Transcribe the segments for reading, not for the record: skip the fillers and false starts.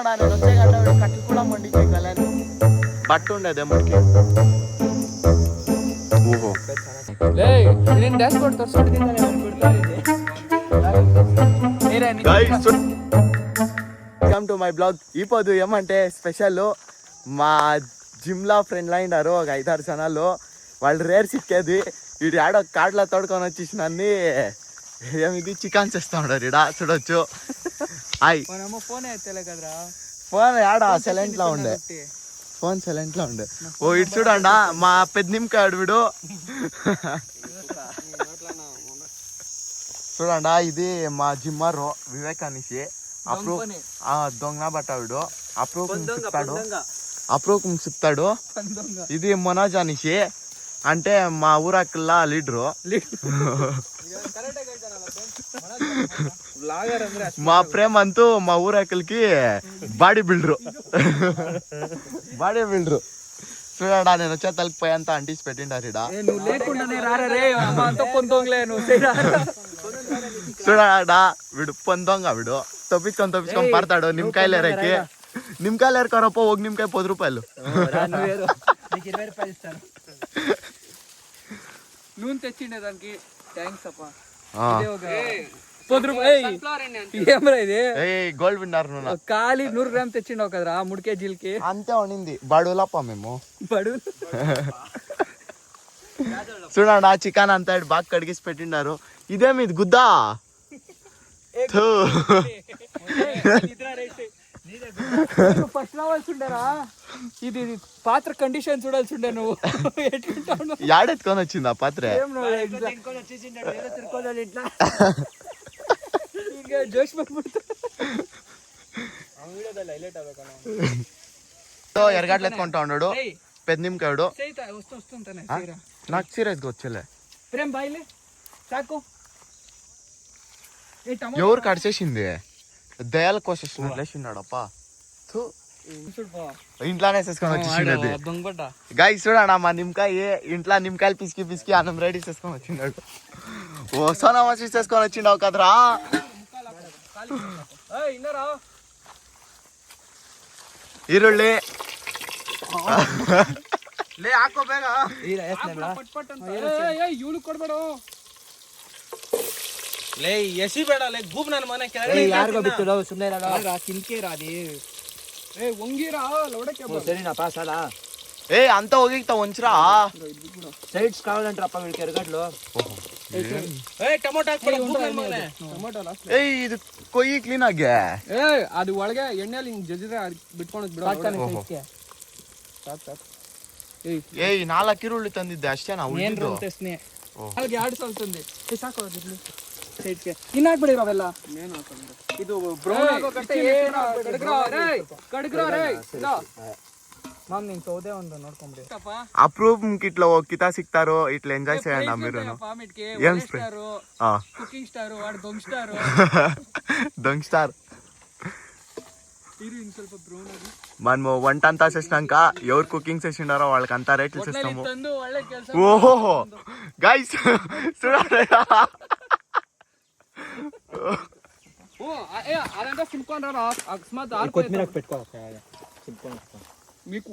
నేను వచ్చే గంట కట్టి కూడా మండించే కలను బట్టు ఉండేది మనకి ఓహో నేను డాష్ బోర్ಡ್ ತೋರಿಸ್ಬಿಟ್ಟಿದ್ದೀನಿ వెల్కమ్ టు మై బ్లాగ్. ఇప్పుడు ఏమంటే స్పెషల్ మా జిమ్లా ఫ్రెండ్లు అయినారు ఒక 5-6 జనాలు. వాళ్ళు రేర్ సిక్కేది వీడు ఆడో కార్డులో తోడుకొని వచ్చేసినన్ని ఏమిది చికెన్ చేస్తా ఉన్నారు ఇడ చూడొచ్చు. ఫోన్ ఆడ సైలెంట్ లో ఉండే, ఫోన్ సైలెంట్ లో ఉండే. ఓ ఇటు చూడండి మా పెద్ద నిమ్మకాడు వీడు చూడండి. ఇది మా జిమ్మర్ వివేక్ అనేసి దొంగ బట్ట వీడు అప్రూవ్ చెప్తాడు. ఇది మనోజ్ అనేసి అంటే మా ఊరక్కల్లా లీడరు. మా ప్రేమ అంతూ మా ఊరక్కలకి బాడీ బిల్డరు చూడడా. నేను వచ్చే తలకి పోయేంత అంటీసి పెట్టిండారు ఇడ. చూడడా వీడు పొందొంగ వీడు తప్పించుకొని పడతాడు. నిమ్మకాయలు ఎరకి నిమ్మకాయలు ఎరకొరప్ప ఒక నిమ్మకాయ 10 రూపాయలు. నూనె తెచ్చిండే దానికి థ్యాంక్స్ అప్ప. గోల్డ్ విన్నర్ ఖాళీ 100 గ్రామ్ తెచ్చిండవు కదరా 3 కేజీలకి. అంతే ఉండింది బడులప్ప మేము బడు. చూడండి ఆ చికెన్ అంతా బాగా కడిగేసి పెట్టిండారు. ఇదేమి ఇది గుద్దా ఫస్ట్ రావాల్సి ఉండేరా. ఇది పాత్ర కండిషన్ చూడాల్సి ఉండే. నువ్వు యాడెత్తుకొని వచ్చింది ఆ పాత్ర. జోష్ ఎరగడ్లు ఎత్తుకుంటా ఉన్నాడు పెద్ద నిమ్మకాడు. నాకు సీరియస్ గా వచ్చేలే. ప్రేమ్ బాయిలే చాకు ఎవరు కడిచేసింది దయాల కోసేసినాడప్ప. ఇంట్లోనే వేసేసుకొని వచ్చేసింది. గాయస్ చూడడా మా నిమ్మకాయ ఇంట్లో నిమ్మకాయలు పిసికి అన్నం రెడీ చేసుకొని వచ్చిండాడు. ఓ సోనా మసి చేసుకొని వచ్చిండావు కదరా. ఈరుళ్ళి లే ಹಾಕೋ ಬೇಗ. ಲೇ ಎಸಿ ಬೇಡ ಲೇ ಗೂಬ್ ನನ್ನ ಮನೆ ಕೆಳಗಡೆ ಯಾರಿಗೋ ಬಿತ್ತು ಸುಮ್ಮನೆ ಕಿಲ್ಕೆ ರಾದಿ ಒಂಗಿರಾ ಲೋಡಕ್ಕೆ ಸರಿನಾ ಪಾಸಾಲ. అంతా ఒగితా ఉంచరా. సైడ్స్ కావాలంటారప్ప వీళ్ళకి ఎరగడ్లు. ಟೊಮೊಟೊ ಹಾಕ್ಬಿಡ ಗೂಬ್ ನನ್ನ ಮಗನೇ. ಟೊಮೊಟೊ ಲಾಸ್ಟ್ ಇದು ಕೊಯ್ಯಿ ಕ್ಲೀನ್ ಆಗಿ ಅದು ಒಳಗೆ ಎಣ್ಣೆಲಿ ಹಿಂಗ್ ಜಜ್ಜಿದ್ರೆ ಬಿಟ್ಕೊಂಡು ಬಿಡು. 4 ಈರುಳ್ಳಿ ತಂದಿದ್ದೆ ಅಷ್ಟೇ. ನಾವು ಏನ್ರು ಟೆಸ್ಟ್ನೇ ಅಲ್ಲಿಗೆ 2 ಸ್ವಲ್ಪ ತಂದೆ ಸಾಕು. ಸೈಡ್ಗೆ ಇನ್ನ ಹಾಕ್ಬಿಡಿರ ಅವೆಲ್ಲ. ಏನು ಹಾಕೋದು ಇದು ಬ್ರೌನ್ ಆಗೋ ಕಟ್ಟೆ ಏನು ಕಡಗ್ರ ರೇ ಇಲ್ಲ ಮಾಮ್ ನೀನ್ ಸೌದೆ ಒಂದು ನೋಡ್ಕೊಂಬಿಡಿ. ಅಪ್ರೂವ್ ಇಟ್లా ಕಿತಾ ಸಿಗ್ತಾರೋ ಇಟ್లా ಎಂಜಾಯ್ చేయండి మీరు. ఏం స్టార్ కుకింగ్ స్టార్ వాడు దొంగ స్టార్ దొంగ స్టార్. ఇరు ಸ್ವಲ್ಪ బ్రౌన్ ఆగి మనము వంట అంతా చేసినాక ఎవరు కుకింగ్ చేసిండారో వాళ్ళకి అంతా రేట్లు చేస్తాము. ఓహో గైస్ చూడండి. అదంతా సింపుల్ ಅಕಸ್ಮಾತ್ మీకు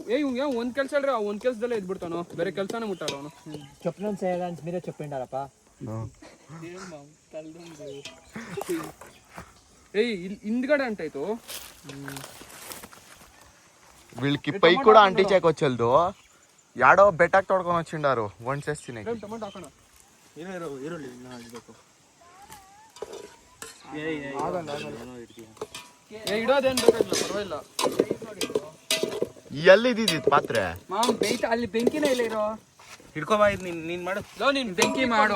ಒಂದ್ ಕೆಲ್ಸ ಹೇಳ್ರಿ. ಒಂದ್ ಕೆಲ್ಸದಲ್ಲೇ ಇದ್ಬಿಡ್ತಾನೋ, ಬೇರೆ ಕೆಲ್ಸನೇ ಮುಟ್ಟಲ್ಲ ಅವನು. చెప్పిన చేయాలని మీరే చెప్పిండారప్ప. ಹಿಂದ್ಗಡೆ ಅಂಟಾಯ್ತು. వీళ్ళకి పై కూడా అంటించేకొచ్చల్దు. యాడో బెట్టాక్ తోడుకొని వచ్చిండారు వంట చేసి. ಟೊಮೊಟೊ ಹಾಕೋಣ. ಈರುಳ್ಳಿ ಇಡೋದೇನ್ ಬೇಕಾಗಿಲ್ಲ, ಪರವಾಗಿಲ್ಲ. ಎಲ್ಲಿದ್ದಿದ್ದು ಪಾತ್ರೆ ಮಾಮ್ ಬೇಯ್ತಾ ಅಲ್ಲಿ ಬೆಂಕಿನೇ ಇಲ್ಲ. ಇರೋ ಹಿಡ್ಕೊಬಾ. ನೀನ್ ಮಾಡು. ನೀನ್ ಬೆಂಕಿ ಮಾಡು.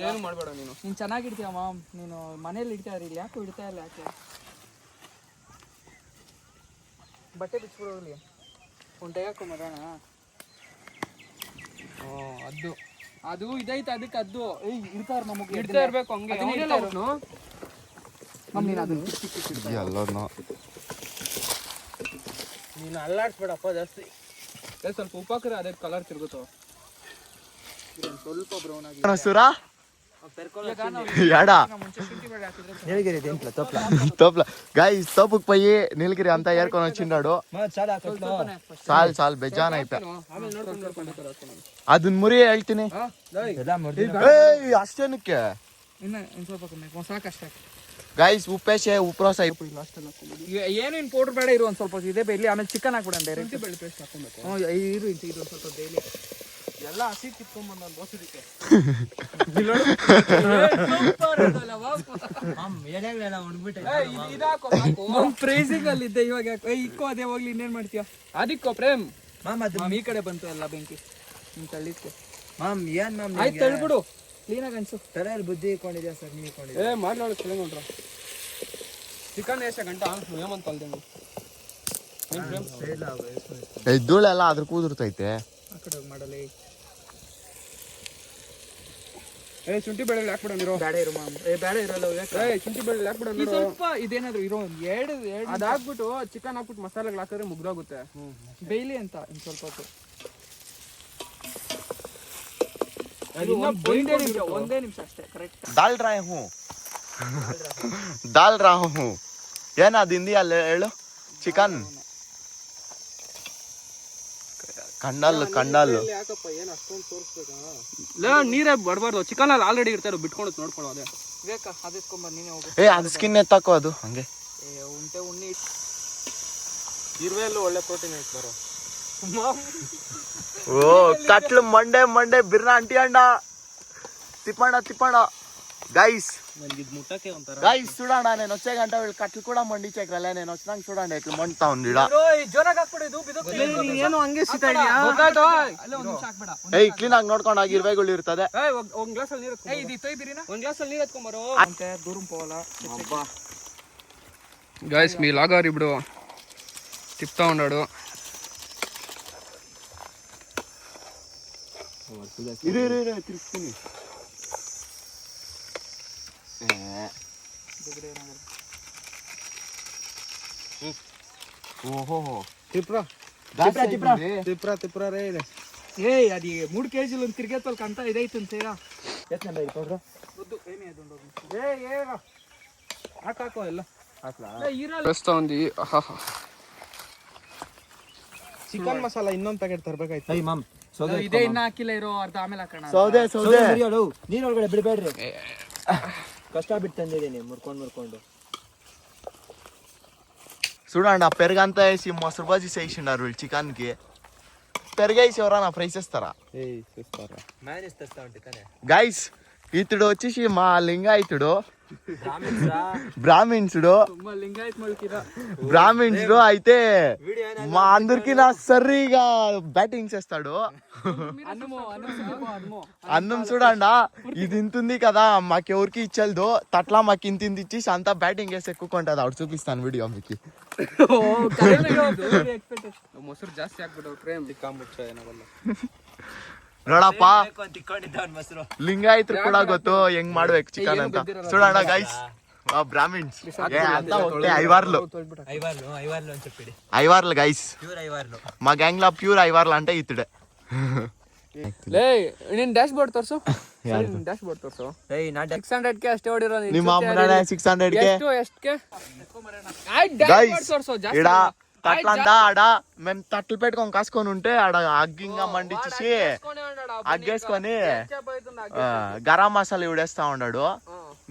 ಏನು ಮಾಡ್ಬೇಡ ನೀನು. ನೀನ್ ಚೆನ್ನಾಗಿಡ್ತೀಯ ಮಾಮ್. ನೀನು ಮನೇಲಿ ಇಡ್ತಾ ಇರಲಿ. ಯಾಕೆ ಇಡ್ತಾ ಇಲ್ಲ? ಯಾಕೆ ಬಟ್ಟೆ ಬಿಚ್ಬಿಡೋಗ್ಲಿ. ಉಂಟೆ ಯಾಕೋ ಮರೋಣ. ಅದು ಇದೈತೆ ಅದಕ್ಕೆ ಅದು ಇಡ್ತಾರ ನಮಗೆ ಇಡ್ತಾ ಇರ್ಬೇಕು. ಹಂಗೆ ಎಲ್ಲೋನು ನೀನು ಅಲ್ಲಾಡ್ಸ್ಬೇಡಪ್ಪ ಜಾಸ್ತಿ. ಸ್ವಲ್ಪ ಉಪ್ಪಾಕ್ರೆ ಅದೇ ಕಲರ್ ತಿರುಗುತ್ತೋ. ಸ್ವಲ್ಪ ಬ್ರೌನ್ ಆಗಿ ಸುರಾ ఎడా ಮುಂಚೆ ಶುಂಠಿ ಬೆಳ್ಳುಳ್ಳಿ ಹಾಕಿದ್ರೆ నీలగిరి దీంట్లో తోపల తోపుల గైస్ తోపుకు పోయి నీలగిరి అంతా ఏరుకొని వచ్చిండాడు చాలా కొట్లో ಸ್ವಲ್ಪನೇ first. చాలు చాలు బెజాన్ అయిపోయా ಆಮೇಲೆ ನೋಡ್ಕೊಂಡು ಹಾಕ್ತೀನಿ. ಅದನ್ನ ಮುರಿ ಹೇಳ್ತೀನಿ ಎಲ್ಲ ಮುರ್ದಿ ಏಯ್ ಅಷ್ಟೇನಕ್ಕೆ ಇನ್ನು ಸ್ವಲ್ಪ ಕಮ್ಮಿ ಸಾಕಷ್ಟೇ. ಗೈಸ್ ಉಪ್ಪೇಶೆ ಉಪ್ರೋಸ ಏನು ಇನ್ ಪೌಡರ್ ಬೇಡ ಇರು ಒಂದ್ ಸ್ವಲ್ಪ ಇದೆ ಇಲ್ಲಿ ಆಮೇಲೆ ಚಿಕನ್ ಹಾಕ್ಬಿಡೋಣ ಡೈರೆಕ್ಟ್ ಬೆಳ್ಳಿ ಪೇಸ್ಟ್ ಹಾಕೊಬೇಕು. ಇರು ಇದು ಒಂದ್ ಸ್ವಲ್ಪ ಡೈಲಿ ಎಲ್ಲ ಹಸಿ ಕಿತ್ಕೊಂಡ್ ಬಂದ ಬೋಸಡಿಕೆ ಫ್ರೇಸಿಂಗ್ ಅಲ್ಲಿ ಇದ್ದೆ ಇವಾಗ ಇಕ್ಕೋ ಅದೇ ಹೋಗ್ಲಿ ಇನ್ನೇನ್ ಮಾಡ್ತೀಯ ಅದಕ್ಕೋ ಪ್ರೇಮ್ ಮಾಮ್ ಈ ಕಡೆ ಬಂತು ಎಲ್ಲ ಬೆಂಕಿ ನಿಮ್ ತಳ್ಳಿದ್ಕೆ ಮಾಮ್ ಏನ್ ಮಾಮ್ ಆಯ್ತು ತಳ್ಬಿಡು ಕ್ಲೀನ್ ಆಗಿ ಅನ್ಸು. ತಲೆಯಲ್ಲಿ ಬುದ್ಧಿ ಇಟ್ಕೊಂಡಿದ್ಯಾ ಸರ್ ನೀವು ಇಟ್ಕೊಂಡಿದ್ಯಾ ಮಾಡ್ಲೋಣ ಕೆಳಗೊಂಡ್ರ ಚಿಕನ್ ಎಷ್ಟು ಗಂಟ ಏಮಂತ ಅಲ್ದಂಗೆ ಧೂಳೆಲ್ಲ ಅದ್ರ ಕೂದಿರ್ತೈತೆ ಆ ಕಡೆ ಮಾಡಲ್ಲ. ಶುಂಠಿ ಬೆಳ್ಳುಳ್ಳಿ ಹಾಕ್ಬಿಡೋಣ ಬೇಡ ಇರು ಮಾಮ್ ಬೇಡ ಇರಲ್ಲ ಶುಂಠಿ ಬೆಳ್ಳುಳ್ಳಿ ಹಾಕ್ಬಿಡೋಣ ಸ್ವಲ್ಪ ಇದೇನಾದ್ರು ಇರೋ ಎರಡು ಅದ್ ಹಾಕ್ಬಿಟ್ಟು ಚಿಕನ್ ಹಾಕ್ಬಿಟ್ಟು ಮಸಾಲೆಗಳು ಹಾಕಿದ್ರೆ ಮುಗ್ದೋಗುತ್ತೆ ಬೇಯ್ಲಿ ಅಂತ ಇನ್ ಸ್ವಲ್ಪ ಹೊತ್ತು. ಒಂದೇ ನಿಮಿಷ ಅಷ್ಟೇ ಕರೆಕ್ಟ್. डाल रहे हूँ डाल रहा हूँ ಏನದು ಹಿಂದಿಯಲ್ಲಿ ಹೇಳು ಚಿಕನ್ ಕಂಡಲ್ಲು ಯಾಕಪ್ಪ ಏನು ಅಷ್ಟೊಂದು ತೋರಿಸ್ಬೇಕಾ ನೀರೇ ಬಡಬಾರ್ದು ಚಿಕನ್ ಅಲ್ಲಿ ಆಲ್ರೆಡಿ ಇರ್ತಾರೆ ಬಿಟ್ಕೊಂಡು ನೋಡ್ಕೊಳ್ಳೋ ಅದೇ ಬೇಕಾ ಅದಿಸ್ಕೊಂಬ ನೀನೇ ಹೋಗು. ಅದು ಸ್ಕಿನ್ ಎತ್ತಾಕೋ ಅದು ಹಂಗೆ ಉಂಟೆ ಉಣ್ಣಿ ಇರುವೆಲ್ಲೂ ಒಳ್ಳೆ ಪ್ರೋಟೀನ್ ಐತೆ ಬರೋ. ಓ ತಟ್ಲು ಮಂಡೆ ಬಿರ್ನ ಅಂಟಿ ಅಂಡ ತಿಪ್ಪಂಡ గైస్ ನನಗೆ ಇದು ಮುಟ್ಟಕ್ಕೆ ಒಂಥರ గైస్ చూడండి నేను వచ్చే గంట వీళ్ళు కట్లు కూడా మండించగలే నేను వచ్చినాక చూడండి ఎట్లా మండుతా ఉంది ಜೋರಾಗಿ ಹಾಕ್ಬಿಡು ಇದು ಬಿದ್ದು ಏನು ಹಂಗೆ ಸಿಗ್ತಾ ಇದೆಯಾ ಗೊತ್ತಾಯ್ತು ಅಲ್ಲ ಒಂದು ನಿಮಿಷ ಹಾಕ್ಬೇಡ ಏಯ್ ಕ್ಲೀನ್ ಆಗಿ ನೋಡ್ಕೊಂಡು ಆಗಿ ಇರುವೆಗಳು ಇರ್ತದೆ ಒಂದು ಗ್ಲಾಸ್ ಅಲ್ಲಿ ನೀರು ಇದು ತೊಯ್ ಬಿರಿನಾ ಒಂದು ಗ್ಲಾಸ್ ಅಲ್ಲಿ ನೀರು ಎತ್ಕೊಂಡ್ ಬರೋ ಅಂತೆ ದೂరం పోవాలా గైస్ మీ లాగారు ఇప్పుడు తిప్పుతా ఉన్నాడు తిరుక్కుని ఓహో ತಿಪ್ರಾ ರೇ ಇದೆ. ಏಯ್ ಅದು 3 kg ಒಂದು ತಿರ್ಗೇತಲ್ಕ ಅಂತ ಇದೈತಂತೆ ಹಾಕಾಕೋ ಎಲ್ಲ ಬೆಸ್ತಾ ఉంది. ಚಿಕನ್ ಮಸಾಲ ಇನ್ನೊಂದು ಪ್ಯಾಕೆಟ್ ತರಬೇಕಾಯ್ತು. ಏಯ್ ಮಾಮ್ ಇದೇ ಇನ್ನ ಹಾಕಿಲ್ಲ ಇರೋ ಅರ್ಧ ಆಮೇಲೆ ಹಾಕೋಣ. ಸೌದೆ ನೀರೊಳಗಡೆ ಬಿಡಬೇಡ್ರಿ ಕಷ್ಟ ಬಿಟ್ಟು ತಂದಿದ್ದೀನಿ ಮುರ್ಕೊಂಡು చూడండి ఆ పెరుగంతా వేసి మొసరు బజ్జీ చేసిండారు వీళ్ళు చికెన్కి పెరుగేసి ఎవరన్నా ఫ్రై చేస్తారా మ్యానేజ్ తెస్తా ఉంటే కానీ గైస్ ఇతడు వచ్చేసి మా లింగాయతుడు బ్రాహ్మిన్సుడు బ్రాహ్మిన్సుడు అయితే మా అందరికి నా సరిగా బ్యాటింగ్ చేస్తాడు. అన్నం చూడండా ఇది ఇంతుంది కదా మాకెవరికి ఇచ్చలేదు తట్లా మాకు ఇంత ఇచ్చేసి అంతా బ్యాటింగ్ వేసి ఎక్కుకుంటది ఆవిడ చూపిస్తాను వీడియో మీకు. ಮೊಸರು ಜಾಸ್ತಿ ಹಾಕ್ಬಿಟ್ಟು ಪ್ರೇಮ್ ನೋಡಪ್ಪ ಲಿಂಗಾಯತ್ರು ಕೂಡ ಗೊತ್ತು ಹೆಂಗ್ ಮಾಡ್ಬೇಕು ಚಿಕನ್ ಅಂತ చూడండి గైస్ బ్రాహ్మిన్స్ అంతా ఒకటే ఐవార్లు అని చెప్పి ఐవార్లు గైస్ ప్యూర్ ఐవార్లు మా గ్యాంగ్ లో ప్యూర్ ఐవార్లు అంటే ఇతడే. ಲೇ ನಿನ್ ಡ್ಯಾಶ್ ಬೋರ್ಡ್ ತೋರ್ಸು ಡ್ಯಾಶ್ ಬೋರ್ಡ್ ತೋರ್ಸು. ಏಯ್ ನಾ 600 ಗೆ ಅಷ್ಟೇ ಹೊಡಿರೋ ನೀನು. ನಿಮ್ಮ ಅಮ್ಮನ 600 ಗೆ ಎಷ್ಟಕ್ಕೆ ಆಯ್ತು ಡ್ಯಾಶ್ ಬೋರ್ಡ್ ತೋರ್ಸು ಜಾಸ್ತಿ ఇడ తట్లంతా ఆడ మేము తట్లు పెట్టుకొని కాసుకొని ఉంటే ఆడ అగ్గింగా మండిచ్చేసి అగ్గేసుకొని గరం మసాలా ఇవిడేస్తా ఉన్నాడు.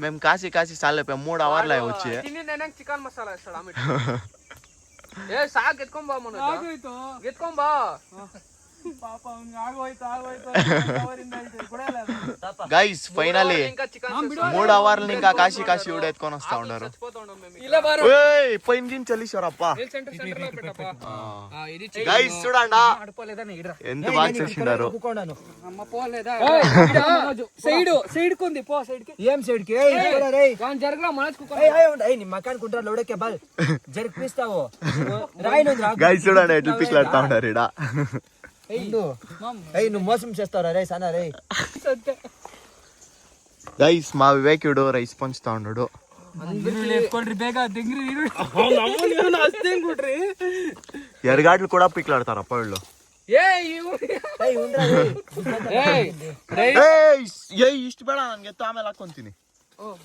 మేము కాసి సాలేపోయాం 3 అవర్లు అయి వచ్చి చికెన్ మసాలా ఏ సాక్ ఎత్తుకోంబా ఎత్తుకోంబా గైస్ ఫైనలీ 3 అవర్లు ఇంకా కాసి ఇవిడ ఎత్తుకొని వస్తా ఉన్నారు. పైన గిన్ చలిసారప్ప గైస్ చూడండా ఎంత బాగా చేసిండారు. సైడ్ కొంది పో సైడ్ కి ఏం సైడ్ కి జరగరా మనకు ನಿಮ್ಮ ಮಕಾನ್ ಕುಂಟ್ರ ಲೋಡಕ್ಕೆ ಬಾಲ್ ಜರ್ಪಿಸ್ತಾವು రాయినుంద్రా గైస్ చూడండి ఎట్లా పిక్లాడుతా ఉన్నారు ఇడ. నువ్వు మోసం చేస్తావురా రే సనా రే గైస్ మా వివేకుడు రైస్ పంచుతా ఉన్నాడు. ಬೇಗ ఎరగాట్లు కూడా పిక్లాడతారు అప్ప వీళ్ళు. ಇಷ್ಟು ಬೇಡ ನನ್ಗೆ ಎತ್ತು ಆಮೇಲೆ ಹಾಕೊಂತೀನಿ.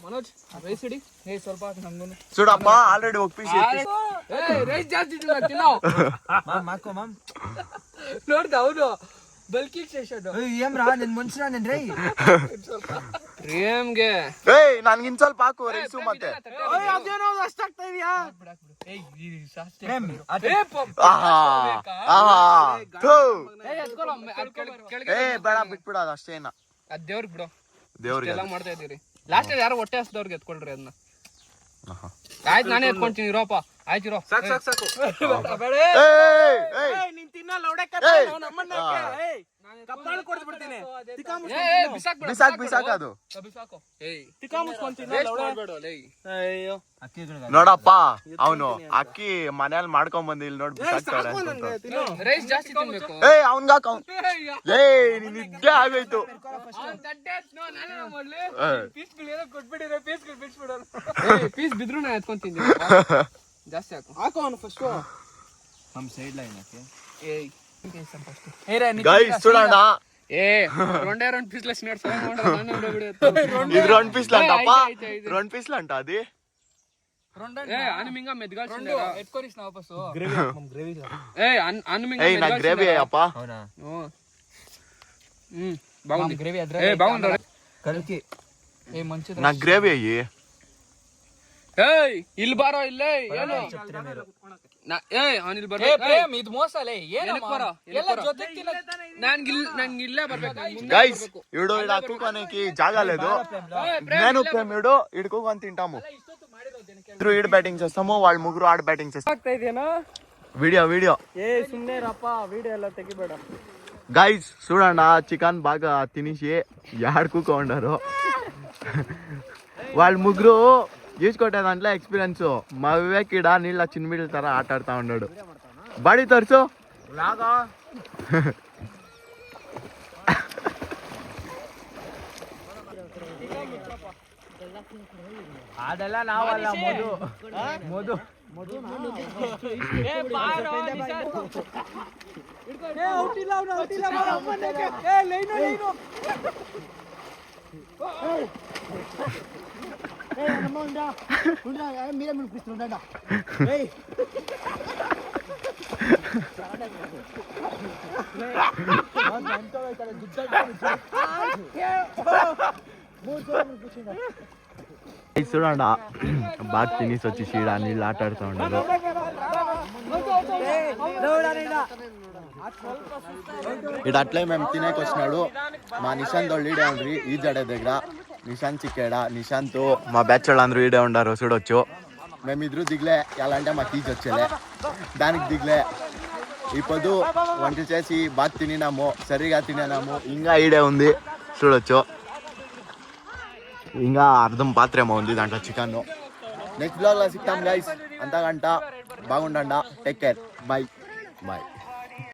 ಮನೋಜ್ ರೈಸ್ ಇಡಿ. ಸ್ವಲ್ಪ ನಮ್ಗೂ ಸುಡಪ್ಪ ಆಲ್ರೆಡಿ ಹೋಗ್ಪಿಸಿ ರೈಸ್ ಜಾಸ್ತಿ ತಿನ್ನೋ ನೋಡ್ದ ಅವನು ಬಲ್ಕಿ ಸ್ಟೇಷನ್ ಏಮ್ರಾ ನಿನ್ ಮನ್ಸಿನ ನಿನ್ ರೈ ಪ್ರೇಮ್ಗೆ ನನ್ಗಿನ್ ಸ್ವಲ್ಪ ಹಾಕು ರೈಸು ಮತ್ತೆ. ಅಷ್ಟಾಗ್ತಾ ಇದೆಯಾ? ಬೇಡ ಬಿಟ್ಬಿಡ ಅದು ಅಷ್ಟೇನ. ಅದ್ ದೇವ್ರಿಗೆ ಬಿಡು, ದೇವ್ರಿಗೆ ಎಲ್ಲ ಮಾಡ್ತಾ ಇದೀರಿ. ಲಾಸ್ಟ್ ಯಾರೋ ಹೊಟ್ಟೆ ಹಸ್ದವ್ರಿಗೆ ಎತ್ಕೊಳ್ರಿ ಅದನ್ನ. ಆಯ್ತು ನಾನೇ ಎತ್ಕೊಂತೀನಿ ಇರೋಪ. ಆಯ್ತು ಇರೋ. ಸಾಕು ನೀನ್ ತಿನ್ನಲ್ಲ ಕಪ್ಪಾಳು ಕೊಡ್ದು ಬಿಡ್ತೀನಿ. ಬಿಸಾಕ್ ಅದು. ಅಯ್ಯೋ ನೋಡಪ್ಪ ಅವನು ಅಕ್ಕಿ ಮನೇಲಿ ಮಾಡ್ಕೊಂಡ್ ಬಂದಿ ಇಲ್ಲಿ ನೋಡಿ ಬಿಸಾಕ್ತಾರೆ. ರೈಸ್ ಜಾಸ್ತಿ ತಿನ್ಬೇಕು. ಅವನ್ಗಾಕ ನಿದ್ದೆ ಆಗೋಯ್ತು. ಪೀಸ್ ಬಿದ್ರು ನಾ ಎತ್ಕೊಂತೀನಿ. ಜಾಸ್ತಿ ಹಾಕು ಅವನು ಫಸ್ಟ್. ನಮ್ ಸೈಡ್ ಲೈನ್ ಹಾಕಿ. ಗೈಸ್ ಸುಡೋಣ. రెండే రెండు పీసులు వేసినాడు. ఇది 2 పీసులు అంటప్ప. 2 పీసులు అంట అది. అనుమింగా మెదగాల్సిందే. ఎత్తుకొనిస్తా వాపసు. ಗ್ರೇವಿ అనుమింగా నా గ్రేవీ అప్ప. అవునా? బాగుంది గ్రేవీ అద్రా. బాగుంది కలికి. మంచిది. నా గ్రేవీ అయ్యి. ಇಲ್ಲಿ ಬಾರೋ ಇಲ್ಲೇ ಏನು ಅನಿಲ್ ಬರ್ಬೇಕು. ಇದು ಮೋಸಲೇ ಏನು ನಂಗೆ ఇల్లే ಬರ್ಬೇಕು. గైస్ ఇడు ఇడ కూకోనికి జాగా లేదు. నేను ప్రేమ్ ఇడు ఇడు కూకొని తింటాము. ఇద్దరు ఈడు బ్యాటింగ్ చేస్తాము, వాళ్ళు ముగ్గురు ఆడ బ్యాటింగ్ చేస్తాము. వీడియో ಸುಮ್ಮನೆ ರಪ್ಪ ವಿಡಿಯೋ ಎಲ್ಲ ತೆಗಿಬೇಡ. గైస్ చూడండి చికెన్ బాగా తినేసి యాడ్ కూకోండారు. వాళ్ళు ముగ్గురు ఈడ్చుకొట్టే దాంట్లో ఎక్స్పీరియన్స్. మా వివేక్ ఇడ నీళ్ళ చిన్నమిడ్ల ತರ ఆట ఆడుతా ఉన్నాడు. ಬಾಡಿ ತೋರ್ಸು. ಅದೆಲ್ಲ ನಾವಲ್ಲ ಮೋದು చూడండి బాగా తినేసి వచ్చి చీడ నీళ్ళు ఆట ఆడుతూ ఉన్నారు. ఇక్కడ అట్లే మేము తినేకి వచ్చినాడు. మా నిశాంత్ వాళ్ళు ఈడే ఉండ్రి ఈ జడే దగ్గర. నిశాంత్ చిక్కాడ, నిశాంత్ మా బ్యాచ్ వాళ్ళు అందరూ ఈడే ఉండారు చూడొచ్చు. మేమిద్దరు దిగులే ఎలా అంటే మాకు ఈజ్ వచ్చేలే, దానికి దిగులే. ఈ పొద్దు వంటలు చేసి బాగా తినినాము, సరిగా తినేనాము. ఇంకా ఈడే ఉంది చూడొచ్చు. ఇంకా అర్థం పాత్రేమో ఉంది దాంట్లో చికెన్. నెక్స్ట్ బ్లాగ్లో సిక్తాం గైస్. అంతకంట బాగుండండి. Take care. Bye bye.